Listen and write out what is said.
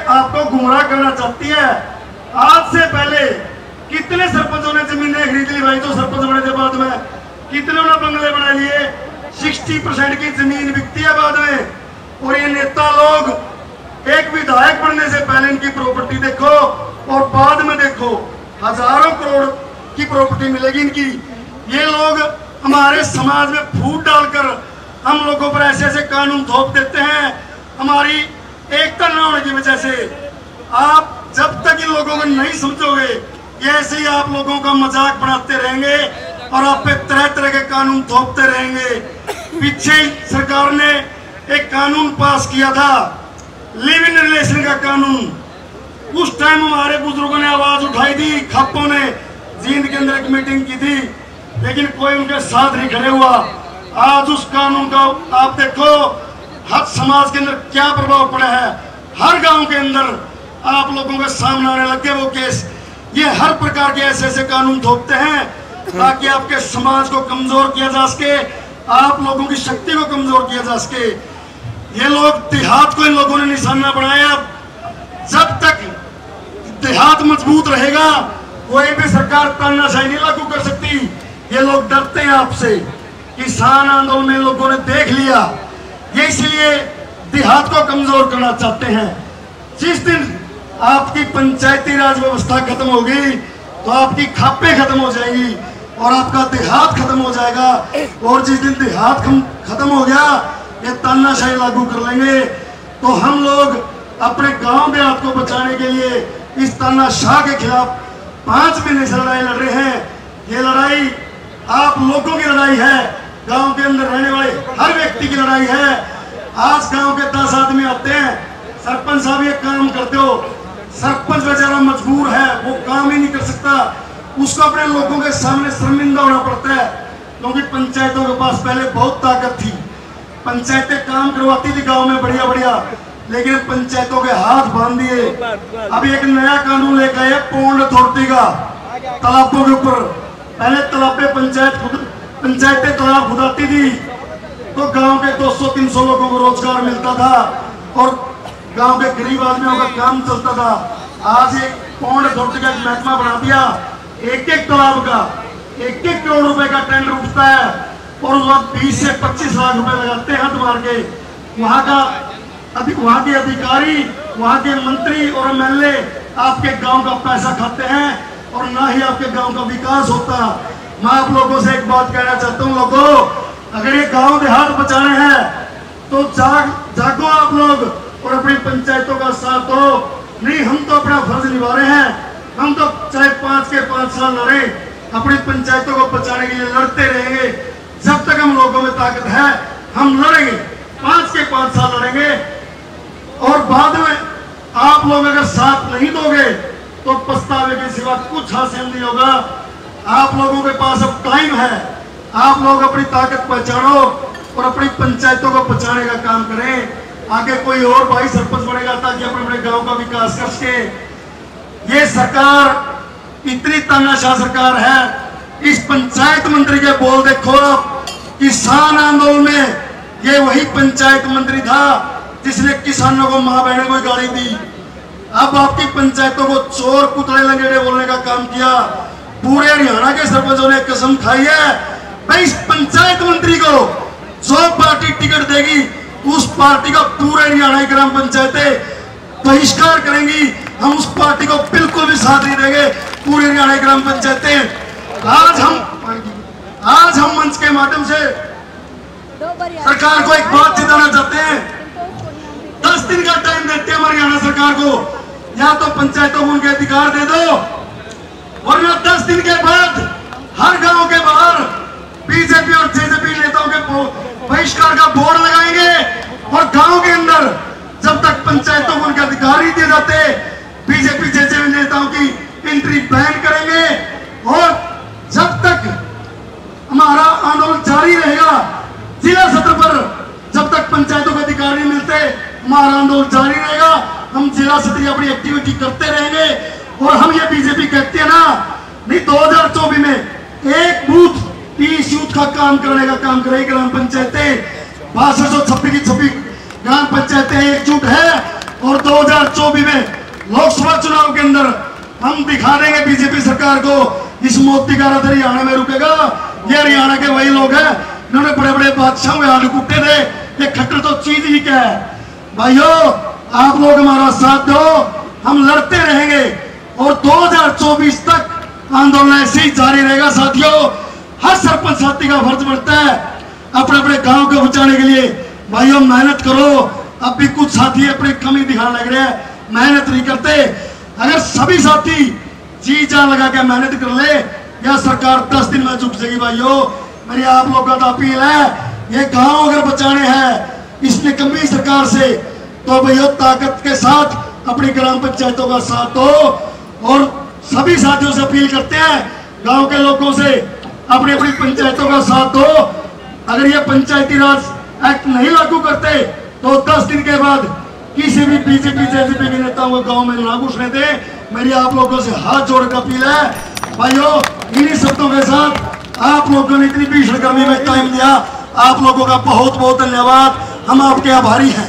आपको गुमराह करना चाहती है। आज से पहले कितने सरपंचों ने जमीनें खरीद ली भाई, तो सरपंच बनने के बाद में कितनों ने बंगले बना लिए। 60% की जमीन बिकती है बाद में। और ये नेता लोग एक विधायक बनने से पहले इनकी प्रॉपर्टी देखो और बाद में देखो हजारों करोड़ की प्रॉपर्टी मिलेगी इनकी। ये लोग हमारे समाज में फूट डालकर हम लोगों पर ऐसे ऐसे कानून थोप देते हैं हमारी एकता न होने की वजह से। आप जब तक इन लोगों को नहीं समझोगे ये ऐसे ही आप लोगों का मजाक बनाते रहेंगे और आप पे तरह तरह के कानून थोपते रहेंगे। पीछे सरकार ने एक कानून पास किया था, लिव इन रिलेशन का कानून। उस टाइम हमारे बुजुर्गों ने आवाज उठाई थी, खप्पों ने जींद के अंदर एक मीटिंग की थी, लेकिन कोई उनके साथ नहीं खड़े हुआ। आज उस कानून का आप देखो हर समाज के अंदर क्या प्रभाव पड़ा है। हर गांव के अंदर आप लोगों के सामने आने लगे वो केस। ये हर प्रकार के ऐसे ऐसे कानून थोपते हैं ताकि आपके समाज को कमजोर किया जा सके, आप लोगों की शक्ति को कमजोर किया जा सके। ये लोग देहात को इन लोगों ने निशाना बनाया। जब तक देहात मजबूत रहेगा कोई भी सरकार तानाशाही नहीं लागू कर सकती। ये लोग डरते हैं आपसे। किसान आंदोलन में लोगों ने देख लिया, ये इसलिए देहात को कमजोर करना चाहते हैं। जिस दिन आपकी पंचायती राज व्यवस्था खत्म होगी तो आपकी खापे खत्म हो जाएंगी और आपका देहात खत्म हो जाएगा। और जिस दिन देहात खत्म हो गया ये तानाशाही लागू कर लेंगे तो हम लोग अपने गांव देहात को बचाने के लिए इस तानाशाह के खिलाफ 5 महीने से लड़ाई लड़ रहे हैं। ये लड़ाई आप लोगों की लड़ाई है, गांव के अंदर रहने वाले हर व्यक्ति की लड़ाई है। आज गांव के 10 आदमी आते हैं, सरपंच साहब ये काम करते हो। सरपंच बेचारा मजबूर है, वो काम ही नहीं कर सकता, उसको अपने लोगों के सामने शर्मिंदा होना पड़ता है। क्योंकि पंचायतों के पास पहले बहुत ताकत थी, पंचायतें काम करवाती थी गांव में बढ़िया बढ़िया, लेकिन पंचायतों के हाथ बांध दिए। अभी एक नया कानून लेकर आए पौंड अथॉरिटी का तालाबों के ऊपर। पहले तालाबे पंचायतें तालाब खुदाती थी तो गांव के 200-300 लोगों को रोजगार मिलता था और गांव के गरीब आदमियों का काम चलता था। आज एक पौंड अथॉरिटी का महकमा बना दिया, एक तालाब का 1-1 करोड़ रुपए का टेंडर उठता है और उस वक्त 20 से 25 लाख रुपए लगाते हैं हाथ मार के। वहां के अधिकारी, वहां के मंत्री और एमएलए आपके गांव का पैसा खाते हैं और ना ही आपके गांव का विकास होता। मैं आप लोगों से एक बात कहना चाहता हूं, लोगों अगर ये गांव देहात बचाने हैं तो जागो आप लोग और अपनी पंचायतों का साथ दो। नहीं, हम तो अपना फर्ज निभा रहे हैं, हम तो चाहे 5 के 5 साल लड़े, अपनी पंचायतों को बचाने के लिए लड़ते रहेंगे। जब तक हम लोगों में ताकत है हम लड़ेंगे, 5 के 5 साल लड़ेंगे। और बाद में आप लोग अगर साथ नहीं दोगे तो पछतावे के सिवा कुछ हासिल नहीं होगा। आप लोगों के पास अब टाइम है, आप लोग अपनी ताकत पहचानो और अपनी पंचायतों को बचाने का काम करें। आगे कोई और भाई सरपंच बनेगा ताकि अपने अपने गांव का विकास कर सके। ये सरकार इतनी तानाशाह सरकार है। इस पंचायत मंत्री के बोल देखो आप, किसान आंदोलन में ये वही पंचायत मंत्री था जिसने किसानों को मां बहने को गाली दी। अब आपकी पंचायतों को चोर पुतले लंगड़े बोलने का काम किया। पूरे हरियाणा के सरपंचों ने कसम खाई है भाई इस पंचायत मंत्री को जो पार्टी टिकट देगी उस पार्टी का पूरे हरियाणा की ग्राम पंचायतें बहिष्कार करेंगी। हम उस पार्टी को बिल्कुल भी साथ नहीं देंगे। पूरे हरियाणा की ग्राम पंचायतें आज हम मंच के माध्यम से सरकार को एक बात चिताना चाहते हैं। 10 दिन का टाइम देते हैं हरियाणा सरकार को, या तो पंचायतों को उनके अधिकार दे दो वरना 10 दिन के बाद हर गांव के बाहर बीजेपी और जेजेपी नेताओं के बहिष्कार का बोर्ड लगाएंगे और गांव के अंदर जब तक पंचायतों को उनके अधिकार नहीं दिए जाते बीजेपी जेजेपी नेताओं की एंट्री बैन करेंगे। और जब तक हमारा आंदोलन जारी रहेगा जिला सत्र पर, जब तक पंचायतों को अधिकार नहीं मिलते हमारा आंदोलन जारी रहेगा। हम जिला स्तरीय अपनी एक्टिविटी करते रहेंगे और हम ये बीजेपी कहते हैं ना, नहीं 2024 में एक बूथ 30 यूथ का काम करने का काम करेगी ग्राम पंचायतें। 6226 की 26 ग्राम पंचायतें एकजुट है और 2024 में लोकसभा चुनाव के अंदर हम दिखा देंगे बीजेपी सरकार को इस मोदी का रथ हरियाणा में रुकेगा। ये हरियाणा के वही लोग हैं इन्होंने बड़े बड़े बादशाहों के हाथ कुटे थे। ये खट्टर तो चीज ही क्या है भाइयों, आप लोग हमारा साथ दो, हम लड़ते रहेंगे और 2024 तक आंदोलन ऐसे ही जारी रहेगा। साथियों, हर सरपंच साथी का फर्ज बनता है अपने अपने गांव को बचाने के लिए। भाइयों मेहनत करो। अब भी कुछ साथी अपनी कमी दिखाने लग रहे हैं, मेहनत नहीं करते। अगर सभी साथी जी जान लगा के मेहनत कर ले या सरकार 10 दिन में झुक जाएगी। भाइयों मेरी आप लोगों का अपील है, ये गांव अगर बचाने हैं इस निकम्मी सरकार से तो भैया ताकत के साथ अपनी ग्राम पंचायतों का साथ दो। और सभी साथियों से अपील करते हैं, गांव के लोगों से अपनी अपनी पंचायतों का साथ दो। अगर ये पंचायती राज एक्ट नहीं लागू करते तो 10 दिन के बाद किसी भी बीजेपी जेजेपी के नेताओं को गांव में ना घुसने दे। मेरी आप लोगों से हाथ जोड़कर अपील है। भाइयों इन्हीं शब्दों के साथ आप लोगों ने इतनी भीषण गर्मी में टाइम दिया, आप लोगों का बहुत बहुत धन्यवाद। हम आपके आभारी हैं।